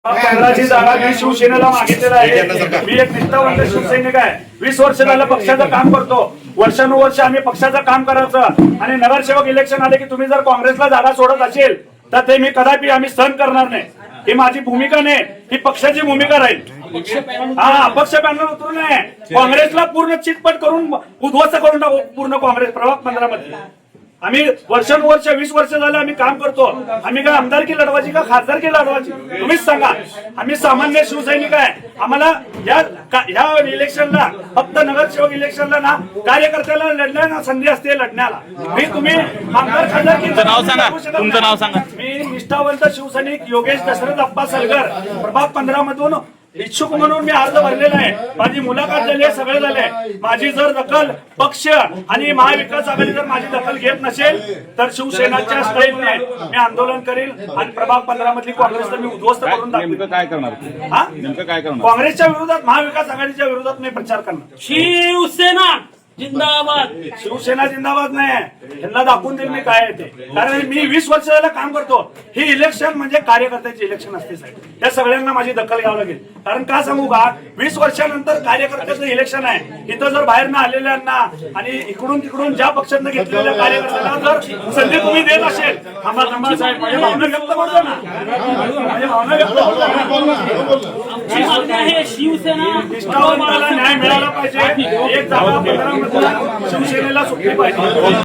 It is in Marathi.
15ची जागा मी शिवसेनेला मागितलेला आहे. मी एक निष्ठावंत शिवसैनिक आहे. 20 वर्ष झालं पक्षाचं काम करतो. वर्षानुवर्ष आम्ही पक्षाचं काम करायचं आणि नगरसेवक इलेक्शन आले की तुम्ही जर काँग्रेसला जागा सोडत असेल तर ते मी कदापि आम्ही सहन करणार नाही. ही माझी भूमिका नाही, ही पक्षाची भूमिका राहील. हा अपक्ष पॅनल उतरू नये. काँग्रेसला पूर्ण चितपट करून उद्ध्वस्त करून टाकू पूर्ण काँग्रेस प्रभाग 15 मध्ये. आम्ही वर्षानुवर्ष 20 वर्ष झालं आम्ही काम करतो. आम्ही काय आमदारकी लढवायची का खासदारकी लढवायची तुम्हीच सांगा. आम्ही सामान्य शिवसैनिक आहे. आम्हाला या इलेक्शनला फक्त नगरसेवक इलेक्शनला ना कार्यकर्त्याला लढल्या ना संधी असते लढण्याला. मी तुम्ही आमदार खासदार तुमचं नाव सांगा. मी निष्ठावंत शिवसैनिक योगेश दशरथ अप्पा सलगर प्रभाग 15 मधून इच्छुक म्हणून मी अर्ज भरलेला आहे. माझी मुलाखत झाली आहे, सगळं झालंय. माझी जर दखल पक्ष आणि महाविकास आघाडी जर माझी दखल घेत नसेल तर शिवसेनाच्या स्थळीने मी आंदोलन करेल आणि प्रभाग 15 मधली काँग्रेसला मी उद्ध्वस्त करून नेमकं काय करणार? हा नेमकं काय करणार? काँग्रेसच्या विरोधात महाविकास आघाडीच्या विरोधात मी प्रचार करणार. शिवसेना जिंदाबाद. शिवसेना जिंदाबाद नाही, यांना दाखवून देईल मी काय आहे ते. कारण मी 20 वर्ष झालं काम करतो. ही इलेक्शन म्हणजे कार्यकर्त्याचे इलेक्शन असते साहेब. त्या सगळ्यांना माझी दखल घ्यावी लागेल. कारण का सांगू का, 20 वर्षानंतर कार्यकर्त्याचं इलेक्शन आहे. इथं जर बाहेर आलेल्यांना आणि इकडून तिकडून ज्या पक्षांना घेतलेल्या कार्यकर्त्यांना जर संधी तुम्ही देत असेल, थांबा साहेब, माझ्या भावना व्यक्त करतो ना, माझ्या भावना व्यक्त करतो. आमची मागणी आहे शिवसेना निष्ठावंताला न्याय मिळाला पाहिजे. एक जागा 15 मध्ये शिवसेनेला सुटली पाहिजे.